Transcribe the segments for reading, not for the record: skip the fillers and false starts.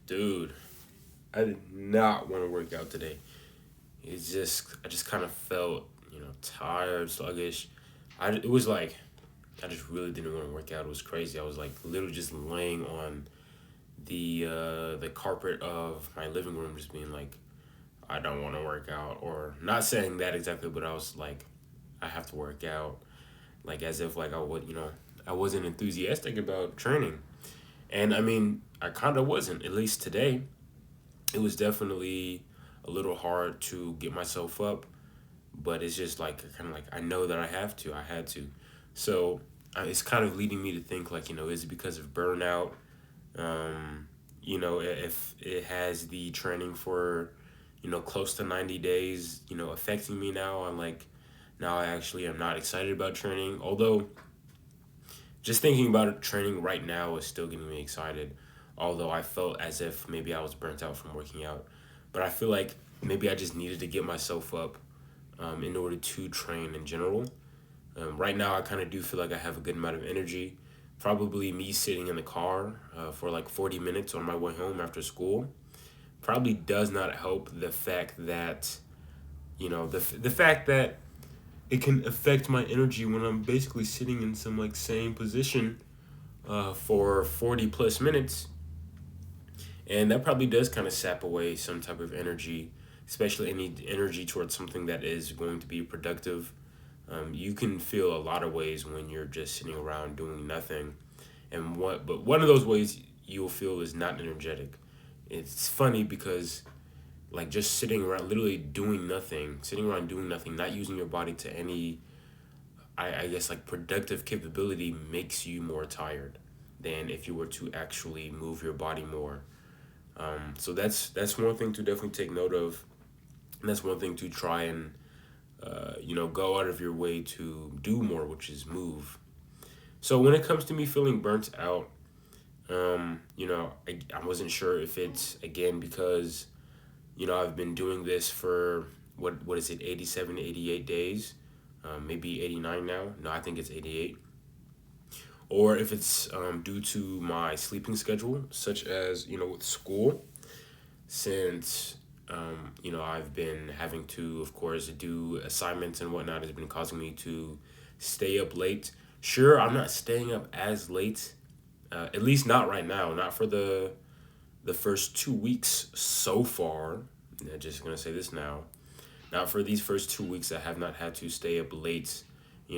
Dude, I did not want to work out today. I just kind of felt, tired, sluggish. It was like, I just really didn't want to work out. It was crazy. I was like literally just laying on the carpet of my living room, just being like, I don't want to work out, or not saying that exactly, but I was like, I have to work out, like as if like I would, I wasn't enthusiastic about training, and I mean, I kind of wasn't. At least today, it was definitely a little hard to get myself up, but it's just like kind of like I know that I had to, so it's kind of leading me to think like is it because of burnout? If it has the training for close to 90 days affecting me now, I'm like now I actually am not excited about training, although just thinking about it, training right now is still getting me excited, although I felt as if maybe I was burnt out from working out. But I feel like maybe I just needed to get myself up in order to train in general. Right now, I kind of do feel like I have a good amount of energy. Probably me sitting in the car for like 40 minutes on my way home after school probably does not help the fact that, the fact that it can affect my energy when I'm basically sitting in some like same position for 40 plus minutes. And that probably does kind of sap away some type of energy, especially any energy towards something that is going to be productive. You can feel a lot of ways when you're just sitting around doing nothing. But one of those ways you'll feel is not energetic. It's funny because like just sitting around literally sitting around doing nothing, not using your body to any I guess like productive capability makes you more tired than if you were to actually move your body more. So that's one thing to definitely take note of, and that's one thing to try and go out of your way to do more, which is move. So when it comes to me feeling burnt out, I wasn't sure if it's again because I've been doing this for what is it, 87, 88 days, maybe 89 now. No, I think it's 88. Or if it's due to my sleeping schedule, such as with school, since I've been having to, of course, do assignments and whatnot, has been causing me to stay up late. Sure, I'm not staying up as late, at least not right now, not for the first 2 weeks so far. I'm just gonna say this now. Not for these first 2 weeks, I have not had to stay up late,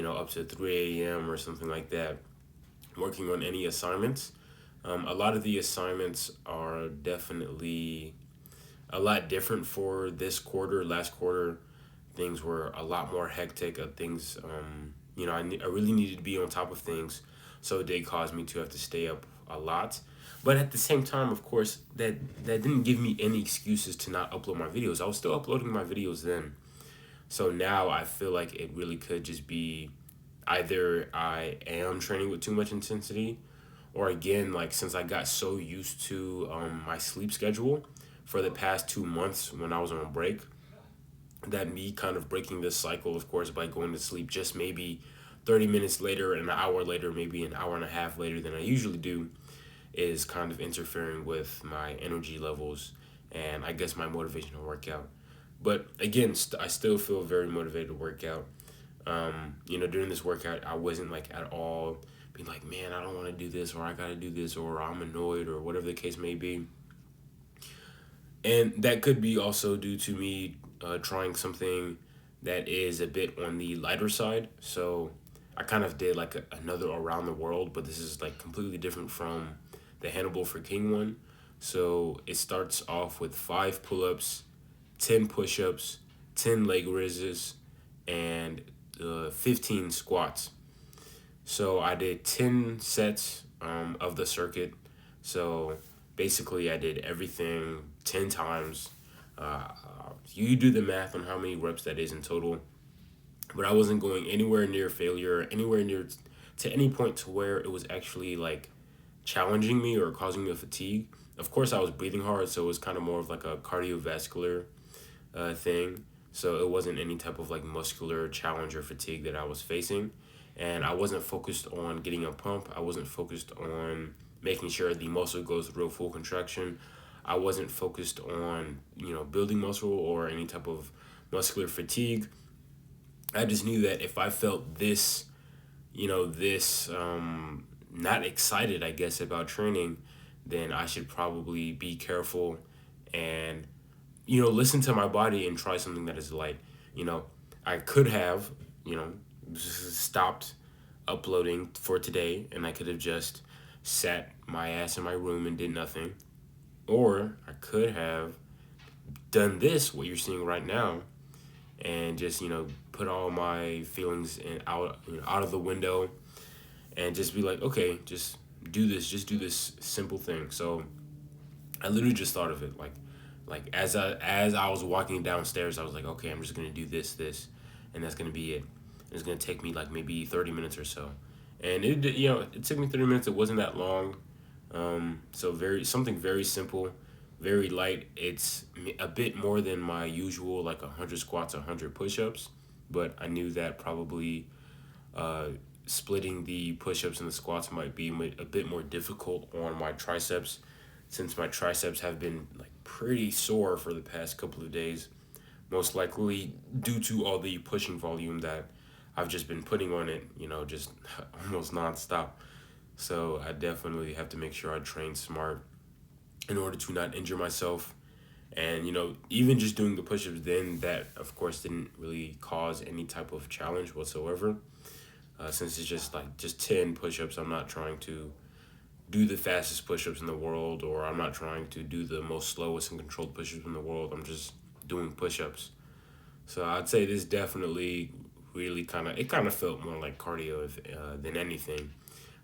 up to 3 a.m. or something like that, working on any assignments. A lot of the assignments are definitely a lot different for this quarter. Last quarter, things were a lot more hectic. Things, I really needed to be on top of things, so it did cause me to have to stay up a lot. But at the same time, of course, that didn't give me any excuses to not upload my videos. I was still uploading my videos then. So now I feel like it really could just be either I am training with too much intensity, or again, like since I got so used to my sleep schedule for the past 2 months when I was on break, that me kind of breaking this cycle, of course, by going to sleep just maybe 30 minutes later, an hour later, maybe an hour and a half later than I usually do, is kind of interfering with my energy levels and I guess my motivation to work out. But again, I still feel very motivated to work out. During this workout, I wasn't like at all being like, man, I don't want to do this, or I got to do this, or I'm annoyed, or whatever the case may be. And that could be also due to me trying something that is a bit on the lighter side. So I kind of did like another around the world, but this is like completely different from the Hannibal for King one. So it starts off with 5 pull-ups, 10 push-ups, 10 leg raises, and 15 squats. So I did 10 sets of the circuit. So basically, I did everything 10 times. You do the math on how many reps that is in total. But I wasn't going anywhere near failure, anywhere near to any point to where it was actually like challenging me or causing me a fatigue. Of course, I was breathing hard, so it was kind of more of like a cardiovascular thing. So it wasn't any type of like muscular challenge or fatigue that I was facing. And I wasn't focused on getting a pump. I wasn't focused on making sure the muscle goes through full contraction. I wasn't focused on, building muscle or any type of muscular fatigue. I just knew that if I felt this, this not excited, I guess, about training, then I should probably be careful and, listen to my body and try something that is light. You know, I could have, you know, stopped uploading for today and I could have just sat my ass in my room and did nothing. Or I could have done this, what you're seeing right now, and just, put all my feelings out of the window and just be like, okay, just do this simple thing. So I literally just thought of it like as I was walking downstairs, I was like, okay, I'm just gonna do this, and that's gonna be it. It's gonna take me like maybe 30 minutes or so, and it took me 30 minutes. It wasn't that long, so something very simple, very light. It's a bit more than my usual like 100 squats, 100 push-ups, but I knew that probably uh, splitting the push-ups and the squats might be a bit more difficult on my triceps, since my triceps have been like pretty sore for the past couple of days, most likely due to all the pushing volume that I've just been putting on it, just almost nonstop. So I definitely have to make sure I train smart in order to not injure myself. And even just doing the push-ups, then that of course didn't really cause any type of challenge whatsoever. Since it's just 10 push-ups, I'm not trying to do the fastest push-ups in the world, or I'm not trying to do the most slowest and controlled push-ups in the world. I'm just doing push-ups. So I'd say this definitely really kind of felt more like cardio than anything.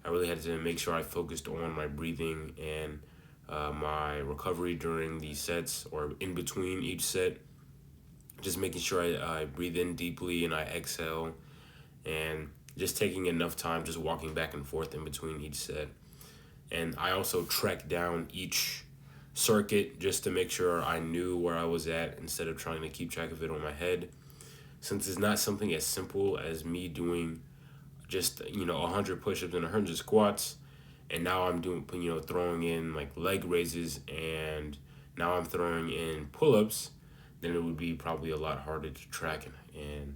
I really had to make sure I focused on my breathing and my recovery during the sets or in between each set. Just making sure I breathe in deeply and I exhale, and just taking enough time just walking back and forth in between each set. And I also tracked down each circuit just to make sure I knew where I was at instead of trying to keep track of it on my head. Since it's not something as simple as me doing just 100 push-ups and 100 squats, and now I'm doing throwing in like leg raises, and now I'm throwing in pull-ups, then it would be probably a lot harder to track, and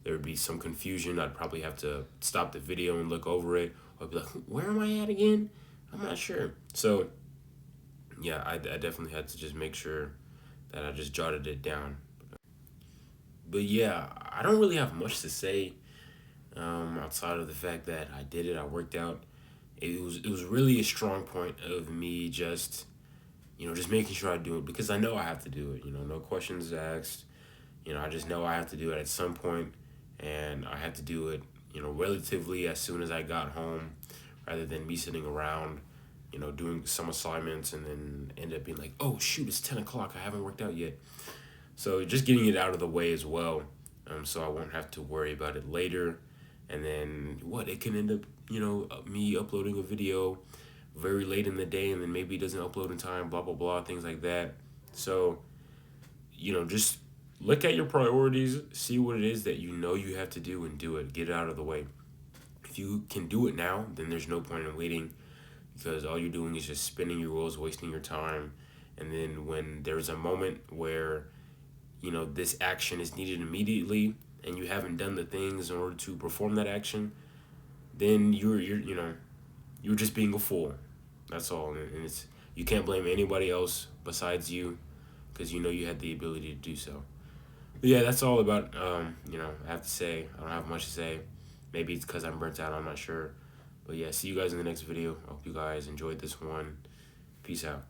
there would be some confusion. I'd probably have to stop the video and look over it, or be like, where am I at again? I'm not sure. So yeah, I definitely had to just make sure that I just jotted it down. But yeah, I don't really have much to say outside of the fact that I did it. I worked out. It was really a strong point of me just just making sure I do it, because I know I have to do it. No questions asked. I just know I have to do it at some point, and I have to do it relatively as soon as I got home, rather than me sitting around doing some assignments and then end up being like, oh shoot, it's 10 o'clock. I haven't worked out yet. So just getting it out of the way as well, so I won't have to worry about it later. And then it can end up, me uploading a video very late in the day, and then maybe it doesn't upload in time, blah, blah, blah, things like that. So, just look at your priorities, see what it is that you have to do, and do it. Get it out of the way. If you can do it now, then there's no point in waiting, because all you're doing is just spinning your wheels, wasting your time. And then when there's a moment where this action is needed immediately, and you haven't done the things in order to perform that action, then you're just being a fool. That's all. And it's you can't blame anybody else besides you, because you had the ability to do so. But yeah, that's all about I have to say. I don't have much to say. Maybe it's because I'm burnt out, I'm not sure. But yeah, see you guys in the next video. I hope you guys enjoyed this one. Peace out.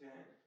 can.